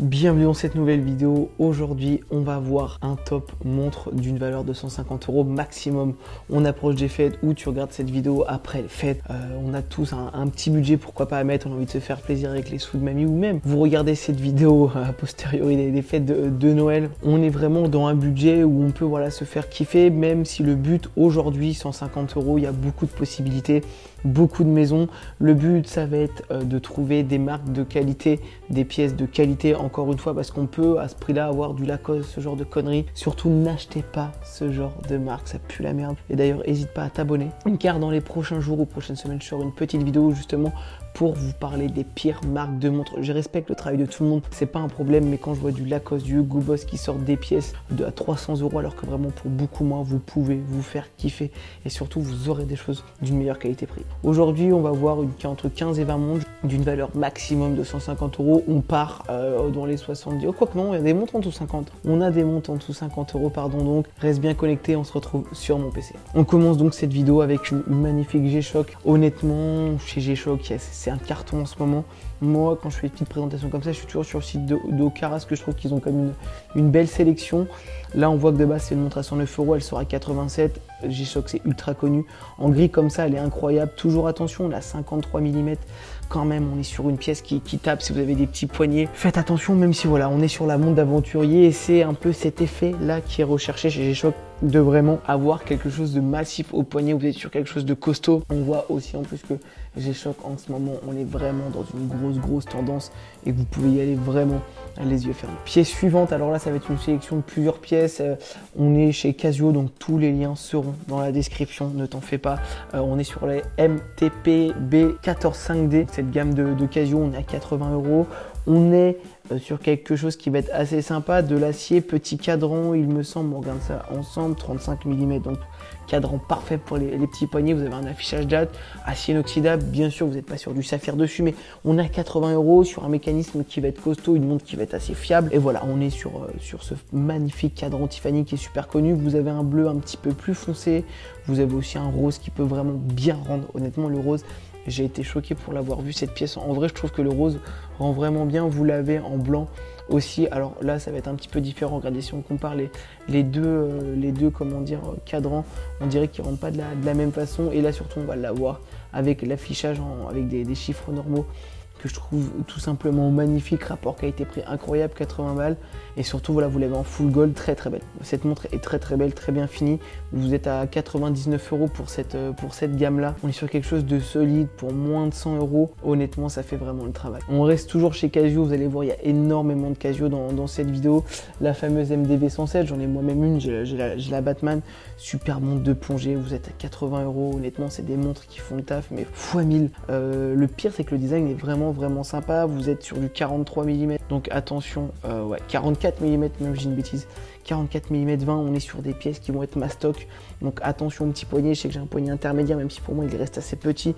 Bienvenue dans cette nouvelle vidéo. Aujourd'hui, on va voir un top montre d'une valeur de 150 € maximum. On approche des fêtes ou tu regardes cette vidéo après les fêtes. On a tous un petit budget, pourquoi pas à mettre. On a envie de se faire plaisir avec les sous de mamie ou même vous regardez cette vidéo a posteriori des fêtes de Noël. On est vraiment dans un budget où on peut se faire kiffer, même si le but aujourd'hui, 150 €, il y a beaucoup de possibilités, beaucoup de maisons. Le but, ça va être de trouver des marques de qualité, des pièces de qualité, encore une fois, parce qu'on peut à ce prix-là avoir du Lacoste, ce genre de conneries. Surtout, n'achetez pas ce genre de marque, ça pue la merde. Et d'ailleurs, n'hésite pas à t'abonner, car dans les prochains jours ou prochaines semaines, je ferai une petite vidéo justement pour vous parler des pires marques de montres. Je respecte le travail de tout le monde, c'est pas un problème, mais quand je vois du Lacoste, du Hugo Boss qui sortent des pièces à 300 €, alors que vraiment pour beaucoup moins, vous pouvez vous faire kiffer et surtout vous aurez des choses d'une meilleure qualité-prix. Aujourd'hui, on va voir entre 15 et 20 montres d'une valeur maximum de 150 €. On part dans les 70. Oh, quoi que non, il y a des montres en dessous 50. On a des montres en dessous 50 €, pardon. Donc, reste bien connecté, on se retrouve sur mon PC. On commence donc cette vidéo avec une magnifique G-Shock. Honnêtement, chez G-Shock, c'est un carton en ce moment. Moi, quand je fais une petite présentation comme ça, je suis toujours sur le site d'Okara, parce que je trouve qu'ils ont quand même une belle sélection. Là, on voit que de base, c'est une montre à 109 €, elle sort à 87. G-Shock, c'est ultra connu. En gris comme ça, elle est incroyable. Toujours attention, on a 53 mm. Quand même, on est sur une pièce qui tape. Si vous avez des petits poignets, faites attention, même si on est sur la montre d'aventurier. Et c'est un peu cet effet-là qui est recherché chez G-Shock, de vraiment avoir quelque chose de massif au poignet. Vous êtes sur quelque chose de costaud. On voit aussi en plus que G-Shock, en ce moment, on est vraiment dans une grosse tendance et vous pouvez y aller vraiment les yeux fermés. Pièce suivante, alors là, ça va être une sélection de plusieurs pièces. On est chez Casio, donc tous les liens seront dans la description, ne t'en fais pas. On est sur les MTP B145D, cette gamme de Casio, on est à 80 €. On est sur quelque chose qui va être assez sympa, de l'acier, petit cadran, il me semble, on regarde ça ensemble, 35 mm, donc cadran parfait pour les petits poignets. Vous avez un affichage date, acier inoxydable, bien sûr vous n'êtes pas sur du saphir dessus, mais on est à 80 € sur un mécanisme qui va être costaud, une montre qui va être assez fiable. Et voilà, on est sur ce magnifique cadran Tiffany qui est super connu. Vous avez un bleu un petit peu plus foncé, vous avez aussi un rose qui peut vraiment bien rendre. Honnêtement, le rose, j'ai été choqué pour l'avoir vu cette pièce. En vrai, je trouve que le rose rend vraiment bien. Vous l'avez en blanc aussi. Alors là, ça va être un petit peu différent. Regardez, si on compare les deux comment dire, cadrans, on dirait qu'ils ne rendent pas de la même façon. Et là, surtout, on va l'avoir avec l'affichage avec des chiffres normaux que je trouve tout simplement magnifique, rapport qualité-prix incroyable, 80 balles. Et surtout, voilà, vous l'avez en full gold, très belle. Cette montre est très belle, très bien finie. Vous êtes à 99 € pour cette gamme-là. On est sur quelque chose de solide pour moins de 100 €. Honnêtement, ça fait vraiment le travail. On reste toujours chez Casio. Vous allez voir, il y a énormément de Casio dans cette vidéo. La fameuse MDV 107, j'en ai moi-même une, j'ai la Batman. Super montre de plongée, vous êtes à 80 €. Honnêtement, c'est des montres qui font le taf, mais x 1000. Le pire, c'est que le design est vraiment sympa. Vous êtes sur du 43 mm, donc attention, 44 mm, même j'ai une bêtise, 44 mm 20, on est sur des pièces qui vont être mastoc, donc attention au petit poignet. Je sais que j'ai un poignet intermédiaire, même si pour moi il reste assez petit.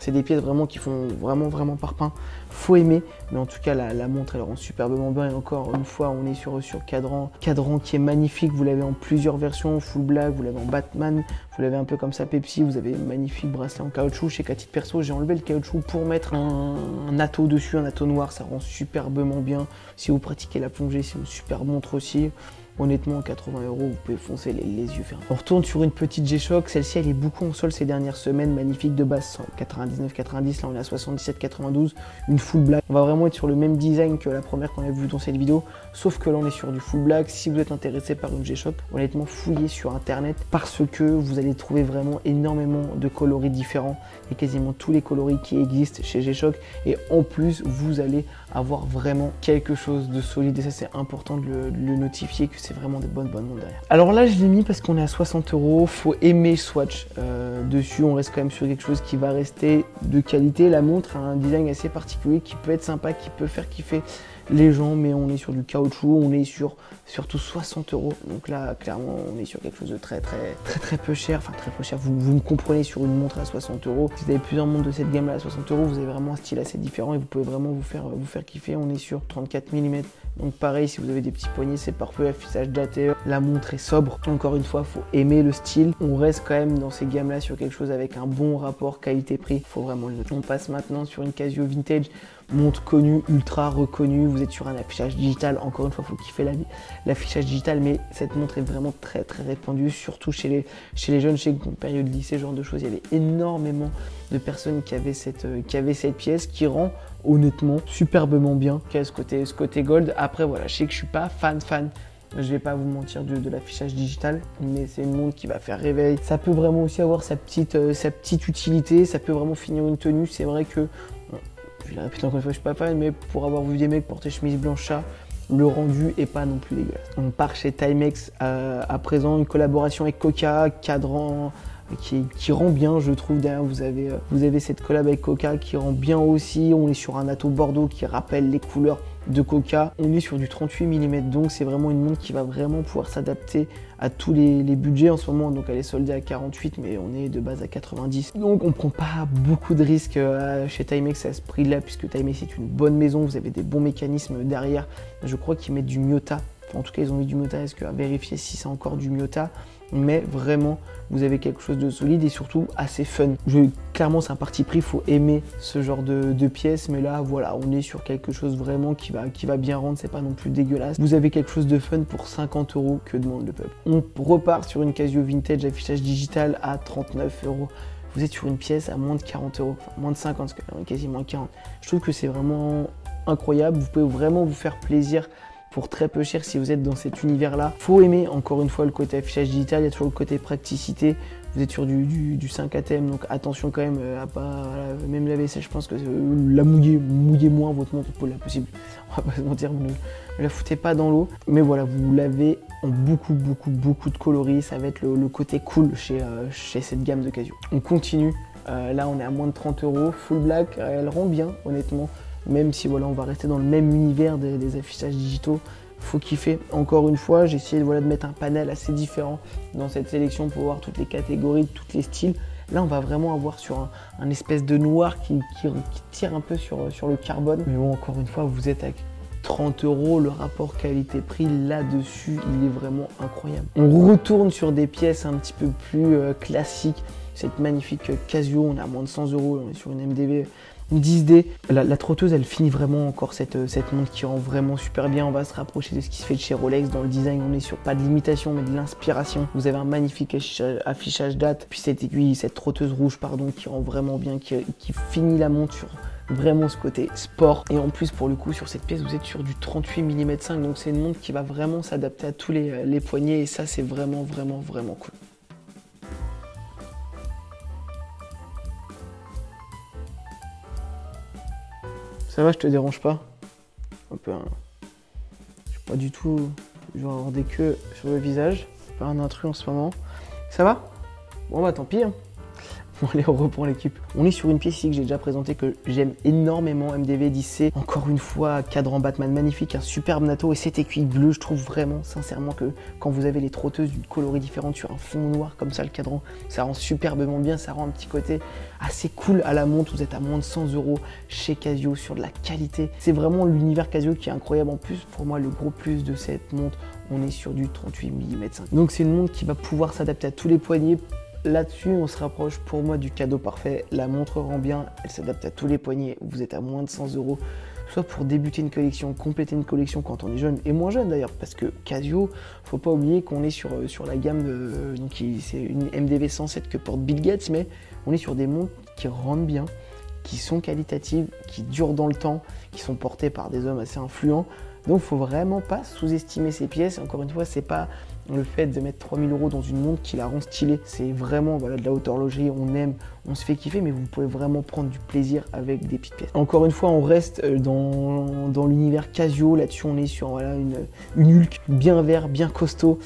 C'est des pièces vraiment qui font vraiment parpaing, faut aimer, mais en tout cas la montre elle rend superbement bien. Et encore une fois, on est sur cadran qui est magnifique. Vous l'avez en plusieurs versions, full black, vous l'avez en Batman, vous l'avez un peu comme ça Pepsi, vous avez un magnifique bracelet en caoutchouc. Je sais qu'à titre perso, j'ai enlevé le caoutchouc pour mettre un atto dessus, un atto noir, ça rend superbement bien. Si vous pratiquez la plongée, c'est une super montre aussi. Honnêtement, 80 €, vous pouvez foncer les yeux fermés. On retourne sur une petite G-Shock. Celle-ci, elle est beaucoup en solde ces dernières semaines. Magnifique de base, 99,90. Là, on est à 77,92. Une full black. On va vraiment être sur le même design que la première qu'on a vue dans cette vidéo. Sauf que là, on est sur du full black. Si vous êtes intéressé par une G-Shock, honnêtement, fouillez sur Internet parce que vous allez trouver vraiment énormément de coloris différents. Et quasiment tous les coloris qui existent chez G-Shock. Et en plus, vous allez avoir vraiment quelque chose de solide. Et ça, c'est important de le notifier que c'est vraiment des bonnes montres derrière. Alors là, je l'ai mis parce qu'on est à 60 €. Faut aimer Swatch. Dessus, on reste quand même sur quelque chose qui va rester de qualité. La montre a un design assez particulier qui peut être sympa, qui peut faire kiffer les gens, mais on est sur du caoutchouc, on est sur surtout 60 €. Donc là, clairement, on est sur quelque chose de très peu cher. Enfin, très peu cher. Vous me comprenez, sur une montre à 60 €. Si vous avez plusieurs montres de cette gamme-là à 60 €, vous avez vraiment un style assez différent et vous pouvez vraiment vous faire kiffer. On est sur 34 mm. Donc pareil, si vous avez des petits poignets, c'est parfait. Affichage daté. La montre est sobre. Encore une fois, il faut aimer le style. On reste quand même dans ces gammes-là sur quelque chose avec un bon rapport qualité-prix. Il faut vraiment le noter. On passe maintenant sur une Casio vintage. montre connue, ultra reconnue, vous êtes sur un affichage digital, encore une fois, il faut kiffer l'affichage digital, mais cette montre est vraiment très répandue, surtout chez les jeunes, chez en période lycée, ce genre de choses, il y avait énormément de personnes qui avaient cette pièce qui rend honnêtement superbement bien ce côté gold. Après voilà, je sais que je suis pas fan, je vais pas vous mentir de l'affichage digital, mais c'est une montre qui va faire réveil. Ça peut vraiment aussi avoir sa petite utilité, ça peut vraiment finir une tenue. C'est vrai que, bon, je vais le répéter encore une fois, je suis pas fan, mais pour avoir vu des mecs porter chemise blanche, le rendu est pas non plus dégueulasse. On part chez Timex à présent, une collaboration avec Coca, cadran qui rend bien, je trouve. Derrière, vous avez cette collab avec Coca qui rend bien aussi. On est sur un ato bordeaux qui rappelle les couleurs de Coca. On est sur du 38 mm, donc c'est vraiment une montre qui va vraiment pouvoir s'adapter à tous les budgets en ce moment. Donc elle est soldée à 48, mais on est de base à 90. Donc on prend pas beaucoup de risques chez Timex à ce prix-là, puisque Timex est une bonne maison. Vous avez des bons mécanismes derrière. Je crois qu'ils mettent du Miyota. Enfin, en tout cas, ils ont mis du Miyota. Est-ce qu'à vérifier si c'est encore du Miyota? Mais vraiment, vous avez quelque chose de solide et surtout assez fun. Clairement, c'est un parti pris, il faut aimer ce genre de pièces, mais là, voilà, on est sur quelque chose vraiment qui va bien rendre, c'est pas non plus dégueulasse. Vous avez quelque chose de fun pour 50 €, que demande le peuple. On repart sur une Casio vintage affichage digital à 39 €. Vous êtes sur une pièce à moins de 40 €, enfin moins de 50, parce que quasiment 40. Je trouve que c'est vraiment incroyable, vous pouvez vraiment vous faire plaisir pour très peu cher si vous êtes dans cet univers-là. Faut aimer encore une fois le côté affichage digital, il y a toujours le côté praticité. Vous êtes sur du 5 ATM, donc attention quand même à pas, voilà, même la vaisselle, je pense que la mouillez moins votre montre pour la possible. On va pas se mentir, vous ne la foutez pas dans l'eau. Mais voilà, vous l'avez en beaucoup de coloris, ça va être le côté cool chez cette gamme de Casio. On continue, là on est à moins de 30 €, full black, elle rend bien honnêtement. Même si voilà, on va rester dans le même univers des affichages digitaux, faut kiffer. Encore une fois, j'ai essayé de mettre un panel assez différent dans cette sélection pour voir toutes les catégories, tous les styles. Là, on va vraiment avoir sur un espèce de noir qui tire un peu sur le carbone. Mais bon, encore une fois, vous êtes à 30 €, le rapport qualité-prix là-dessus, il est vraiment incroyable. On retourne sur des pièces un petit peu plus classiques. Cette magnifique Casio, on est à moins de 100 €, on est sur une MDV 10D. La trotteuse, elle finit vraiment encore cette montre qui rend vraiment super bien. On va se rapprocher de ce qui se fait de chez Rolex. Dans le design, on est sur pas de l'imitation, mais de l'inspiration. Vous avez un magnifique affichage date. Puis cette aiguille, cette trotteuse rouge, pardon, qui rend vraiment bien, qui finit la montre sur vraiment ce côté sport. Et en plus, pour le coup, sur cette pièce, vous êtes sur du 38 mm 5. Donc c'est une montre qui va vraiment s'adapter à tous les poignets. Et ça, c'est vraiment cool. Ça va, je te dérange pas? Un peu, je suis pas du tout, je vais avoir des queues sur le visage, pas un intrus en ce moment. Ça va? Bon bah tant pis. Hein. Bon allez, on reprend l'équipe. On est sur une pièce ici que j'ai déjà présentée, que j'aime énormément, MDV 10C. Encore une fois, cadran Batman magnifique, un superbe natto et cette aiguille bleue, je trouve vraiment, sincèrement, que quand vous avez les trotteuses d'une coloris différente sur un fond noir comme ça, le cadran, ça rend superbement bien, ça rend un petit côté assez cool à la montre. Vous êtes à moins de 100 € chez Casio sur de la qualité. C'est vraiment l'univers Casio qui est incroyable. En plus, pour moi, le gros plus de cette montre, on est sur du 38 mm 5. Donc c'est une montre qui va pouvoir s'adapter à tous les poignets. Là-dessus, on se rapproche pour moi du cadeau parfait. La montre rend bien, elle s'adapte à tous les poignets. Vous êtes à moins de 100 €, soit pour débuter une collection, compléter une collection quand on est jeune, et moins jeune d'ailleurs, parce que Casio, faut pas oublier qu'on est sur la gamme de... donc c'est une MDV 107 que porte Bill Gates, mais on est sur des montres qui rendent bien, qui sont qualitatives, qui durent dans le temps, qui sont portées par des hommes assez influents. Donc faut vraiment pas sous-estimer ces pièces. Encore une fois, c'est pas le fait de mettre 3000 € dans une montre qui la rend stylée. C'est vraiment voilà, de la haute horlogerie, on aime, on se fait kiffer, mais vous pouvez vraiment prendre du plaisir avec des petites pièces. Encore une fois, on reste dans l'univers Casio. Là-dessus, on est sur voilà, une Hulk bien vert, bien costaud,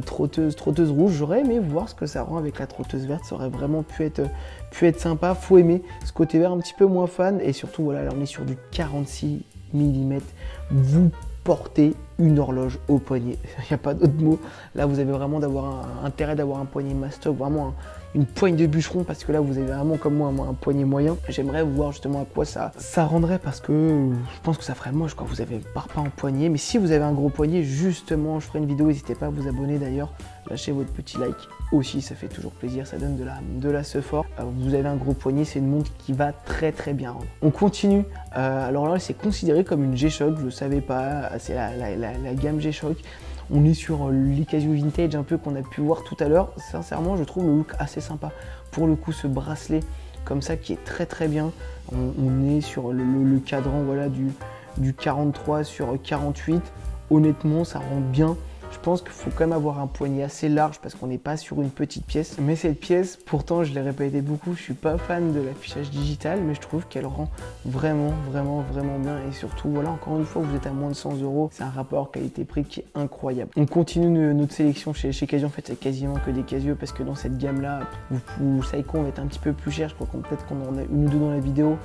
trotteuse rouge. J'aurais aimé voir ce que ça rend avec la trotteuse verte. Ça aurait vraiment pu être sympa. Faut aimer ce côté vert un petit peu moins fan. Et surtout, voilà, là, on est sur du 46 mm. Vous portez une horloge au poignet, il n'y a pas d'autre mot. Là, vous avez vraiment intérêt d'avoir un poignet mastoc, vraiment une poigne de bûcheron, parce que là vous avez vraiment comme moi un poignet moyen. J'aimerais voir justement à quoi ça rendrait, parce que je pense que ça ferait moche quand vous avez pas en poignet. Mais si vous avez un gros poignet, justement je ferai une vidéo, n'hésitez pas à vous abonner d'ailleurs, lâchez votre petit like aussi, ça fait toujours plaisir, ça donne de la sephore. Vous avez un gros poignet, c'est une montre qui va très bien. On continue, alors là c'est considéré comme une G-Shock, je ne savais pas, c'est la gamme G-Shock. On est sur les Casio vintage un peu qu'on a pu voir tout à l'heure. Sincèrement, je trouve le look assez sympa. Pour le coup, ce bracelet comme ça qui est très bien. On est sur le cadran, voilà, du 43 sur 48. Honnêtement, ça rend bien. Je pense qu'il faut quand même avoir un poignet assez large parce qu'on n'est pas sur une petite pièce. Mais cette pièce, pourtant, je l'ai répété beaucoup, je suis pas fan de l'affichage digital, mais je trouve qu'elle rend vraiment bien. Et surtout, voilà, encore une fois, vous êtes à moins de 100 €. C'est un rapport qualité-prix qui est incroyable. On continue notre sélection chez Casio. En fait, c'est quasiment que des Casio parce que dans cette gamme-là, vous savez quoi, on va être un petit peu plus cher. Je crois qu'on peut-être qu'on en a une ou deux dans la vidéo.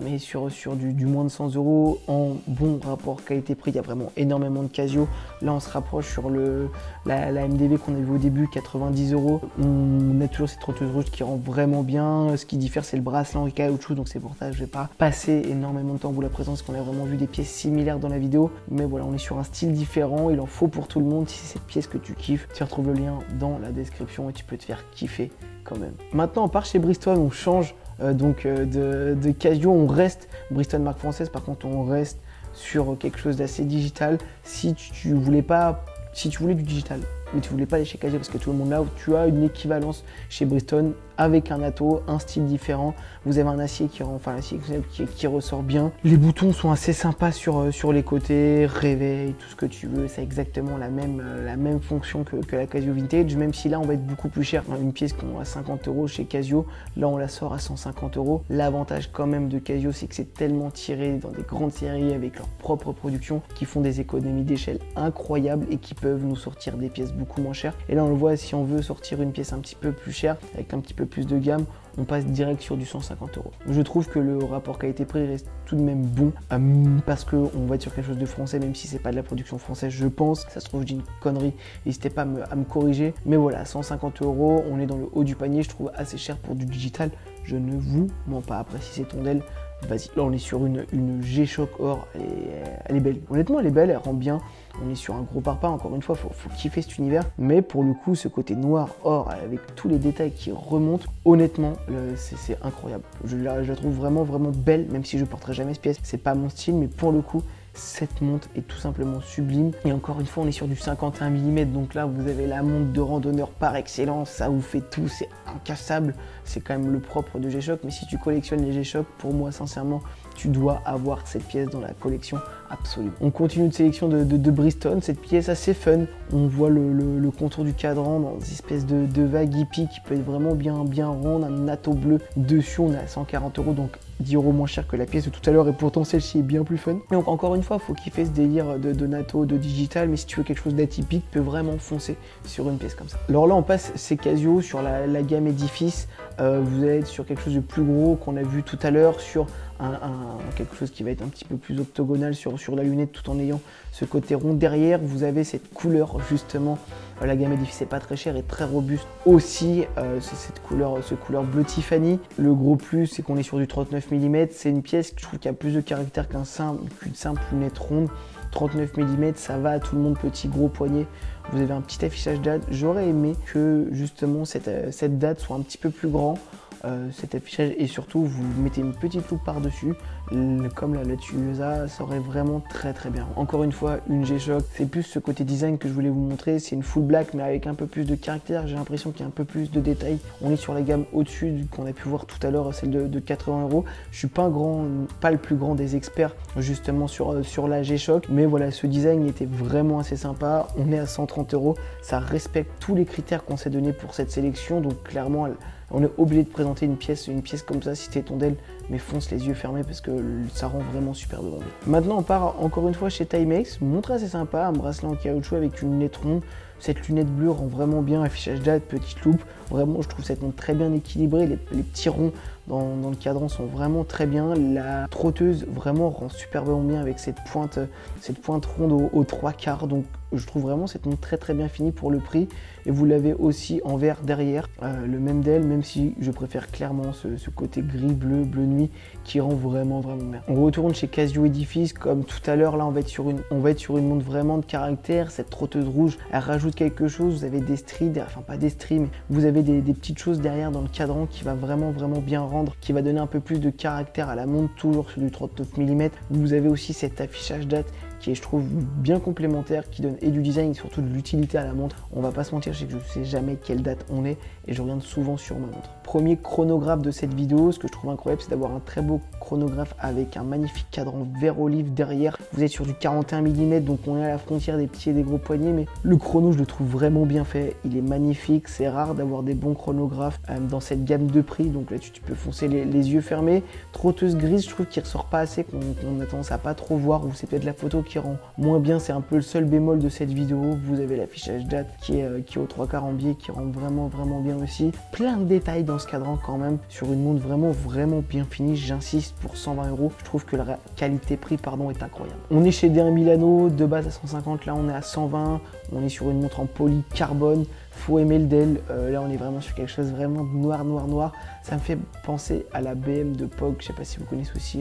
Mais sur du moins de 100 € en bon rapport qualité-prix, il y a vraiment énormément de Casio. Là, on se rapproche sur la MDV qu'on a vu au début, 90 €. On a toujours cette trotteuse rouge qui rend vraiment bien. Ce qui diffère, c'est le bracelet en caoutchouc, donc c'est pour ça que je vais pas passer énormément de temps à vous la présenter, parce qu'on a vraiment vu des pièces similaires dans la vidéo. Mais voilà, on est sur un style différent, il en faut pour tout le monde. Si c'est cette pièce que tu kiffes, tu retrouves le lien dans la description et tu peux te faire kiffer quand même. Maintenant, on part chez Bridgestone, on change de Casio, on reste Bridgestone marque française, par contre on reste sur quelque chose d'assez digital. Si tu voulais du digital, mais tu voulais pas aller chez Casio parce que tout le monde là, tu as une équivalence chez Bridgestone avec un atto, un style différent. Vous avez un acier qui ressort bien. Les boutons sont assez sympas sur les côtés, réveil, tout ce que tu veux. C'est exactement la même fonction que la Casio Vintage, même si là on va être beaucoup plus cher. Une pièce qu'on a à 50 € chez Casio, là on la sort à 150 €. L'avantage quand même de Casio, c'est que c'est tellement tiré dans des grandes séries avec leur propre production qui font des économies d'échelle incroyables et qui peuvent nous sortir des pièces beaucoup moins chères. Et là on le voit, si on veut sortir une pièce un petit peu plus chère, avec un petit peu plus de gamme, on passe direct sur du 150 €. Je trouve que le rapport qualité-prix reste tout de même bon, parce qu'on va être sur quelque chose de français, même si c'est pas de la production française, je pense. Ça se trouve, je dis une connerie, n'hésitez pas à me corriger. Mais voilà, 150 €, on est dans le haut du panier, je trouve assez cher pour du digital. Je ne vous mens pas. Après, si c'est ton Dell, vas-y. Là, on est sur une G-Shock Or, elle est belle. Honnêtement, elle est belle, elle rend bien. On est sur un gros parpaing, encore une fois, faut kiffer cet univers. Mais pour le coup, ce côté noir, or, avec tous les détails qui remontent, honnêtement, c'est incroyable. Je la trouve vraiment belle, même si je porterai jamais cette pièce. C'est pas mon style, mais pour le coup, cette montre est tout simplement sublime. Et encore une fois, on est sur du 51 mm, donc là vous avez la montre de randonneur par excellence, ça vous fait tout, c'est incassable. C'est quand même le propre de G-Shock, mais si tu collectionnes les G-Shock, pour moi sincèrement, tu dois avoir cette pièce dans la collection absolue. On continue de sélection de Bridgestone, cette pièce assez fun. On voit le contour du cadran dans des espèces de vagues hippies qui peut être vraiment bien rendre, un atto bleu dessus, on est à 140 €, donc 10 € moins cher que la pièce de tout à l'heure, et pourtant celle-ci est bien plus fun. Donc encore une fois, faut kiffer ce délire de natto, de digital, mais si tu veux quelque chose d'atypique, tu peux vraiment foncer sur une pièce comme ça. Alors là, on passe ces Casio sur la gamme Edifice. Vous allez être sur quelque chose de plus gros qu'on a vu tout à l'heure, sur quelque chose qui va être un petit peu plus octogonal sur la lunette, tout en ayant ce côté rond. Derrière, vous avez cette couleur justement. La gamme Edifice n'est pas très chère et très robuste aussi. C'est cette couleur bleu Tiffany. Le gros plus, c'est qu'on est sur du 39 mm. C'est une pièce que je trouve qui a plus de caractère qu'une simple lunette ronde. 39 mm, ça va à tout le monde, petit gros poignet. Vous avez un petit affichage date. J'aurais aimé que justement cette date soit un petit peu plus grand. Cet affichage, et surtout vous mettez une petite loupe par dessus comme la Tuyosa, ça aurait vraiment très bien. Encore une fois, une G-Shock, c'est plus ce côté design que je voulais vous montrer. C'est une full black mais avec un peu plus de caractère, j'ai l'impression qu'il y a un peu plus de détails. On est sur la gamme au-dessus qu'on a pu voir tout à l'heure, celle de 80 €. Je suis pas le plus grand des experts justement sur la G-Shock, mais voilà, ce design était vraiment assez sympa. On est à 130 €, ça respecte tous les critères qu'on s'est donné pour cette sélection, donc clairement on est obligé de présenter une pièce comme ça. Si t'es ton Dell, mais fonce les yeux fermés parce que ça rend vraiment super bien. Maintenant, on part encore une fois chez Timex. Montre assez sympa, un bracelet en caoutchouc avec une lunette ronde. Cette lunette bleue rend vraiment bien, affichage date, petite loupe. Vraiment, je trouve cette montre très bien équilibrée. Les petits ronds dans le cadran sont vraiment très bien. La trotteuse vraiment rend superbement bien avec cette pointe ronde aux 3/4. Donc, je trouve vraiment cette montre très bien finie pour le prix. Et vous l'avez aussi en vert derrière, le même d'elle, même si je préfère clairement ce côté gris, bleu nuit qui rend vraiment bien. On retourne chez Casio Edifice, comme tout à l'heure. Là, on va être sur une montre vraiment de caractère. Cette trotteuse rouge, elle rajoute quelque chose. Vous avez des stries, enfin pas des stries, mais vous avez des petites choses derrière dans le cadran qui va vraiment bien rendre, qui va donner un peu plus de caractère à la montre, toujours sur du 39 mm. Vous avez aussi cet affichage date qui est, je trouve, bien complémentaire, qui donne et du design et surtout de l'utilité à la montre. On va pas se mentir, je sais que je sais jamais quelle date on est et je regarde souvent sur ma montre. Premier chronographe de cette vidéo, ce que je trouve incroyable, c'est d'avoir un très beau chronographe avec un magnifique cadran vert olive derrière. Vous êtes sur du 41 mm, donc on est à la frontière des petits et des gros poignets, mais le chrono, je le trouve vraiment bien fait. Il est magnifique, c'est rare d'avoir des bons chronographes dans cette gamme de prix, donc là-dessus tu peux foncer les yeux fermés. Trotteuse grise, je trouve qu'il ressort pas assez, qu'on a tendance à pas trop voir, ou c'est peut-être la photo qui rend moins bien, c'est un peu le seul bémol de cette vidéo. Vous avez l'affichage date qui est au 3/4 en biais, qui rend vraiment bien aussi. Plein de détails dans ce cadran quand même, sur une montre vraiment bien finie. J'insiste, pour 120 €, je trouve que la qualité-prix est incroyable. On est chez DR Milano, de base à 150, là on est à 120. On est sur une montre en polycarbone. Faut aimer le DEL. Là, on est vraiment sur quelque chose vraiment noir. Ça me fait penser à la BM de POG. Je sais pas si vous connaissez aussi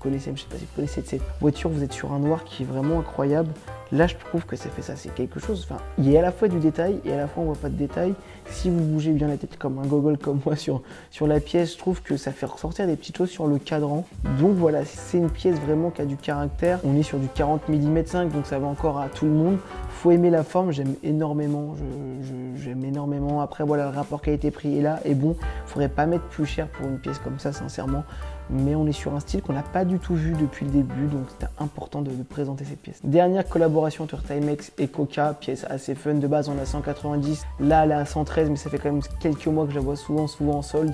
je sais pas si vous connaissez cette voiture. Vous êtes sur un noir qui est vraiment incroyable. Là, je trouve que ça fait ça. C'est quelque chose. Enfin, il y a à la fois du détail et à la fois on voit pas de détail. Si vous bougez bien la tête comme un gogol comme moi sur la pièce, je trouve que ça fait ressortir des petites choses sur le cadran. Donc voilà, c'est une pièce vraiment qui a du caractère. On est sur du 40 mm 5, donc ça va encore à tout le monde. Faut aimer la forme, j'aime énormément. J'aime énormément. Après, voilà, le rapport qualité-prix est là. Et bon, faudrait pas mettre plus cher pour une pièce comme ça, sincèrement. Mais on est sur un style qu'on n'a pas du tout vu depuis le début, donc c'était important de présenter cette pièce. Dernière collaboration entre Timex et Coca, pièce assez fun. De base on a 190, là elle est à 113, mais ça fait quand même quelques mois que je la vois souvent en solde.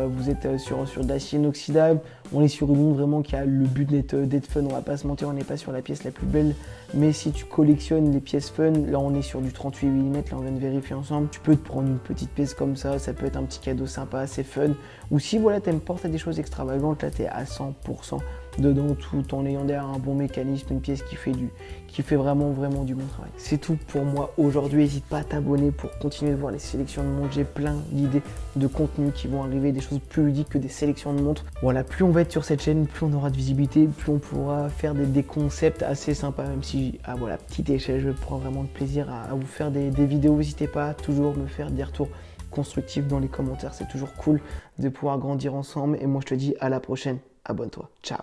Vous êtes sur de l'acier inoxydable. On est sur une montre vraiment qui a le but d'être fun. On va pas se mentir, on n'est pas sur la pièce la plus belle, mais si tu collectionnes les pièces fun, là on est sur du 38 mm, là on vient de vérifier ensemble. Tu peux te prendre une petite pièce comme ça peut être un petit cadeau sympa, assez fun. Ou si voilà, t'aimes porter des choses extravagantes, là t'es à 100% dedans, tout en ayant derrière un bon mécanisme, une pièce qui fait vraiment du bon travail. C'est tout pour moi aujourd'hui. N'hésite pas à t'abonner pour continuer de voir les sélections de montres. J'ai plein d'idées de contenu qui vont arriver, des choses plus ludiques que des sélections de montres. Voilà, plus on va être sur cette chaîne, plus on aura de visibilité, plus on pourra faire des concepts assez sympas, même si à voilà, petite échelle, je prends vraiment de plaisir à vous faire des vidéos. N'hésitez pas à toujours me faire des retours constructifs dans les commentaires, c'est toujours cool de pouvoir grandir ensemble. Et moi je te dis à la prochaine, abonne-toi, ciao.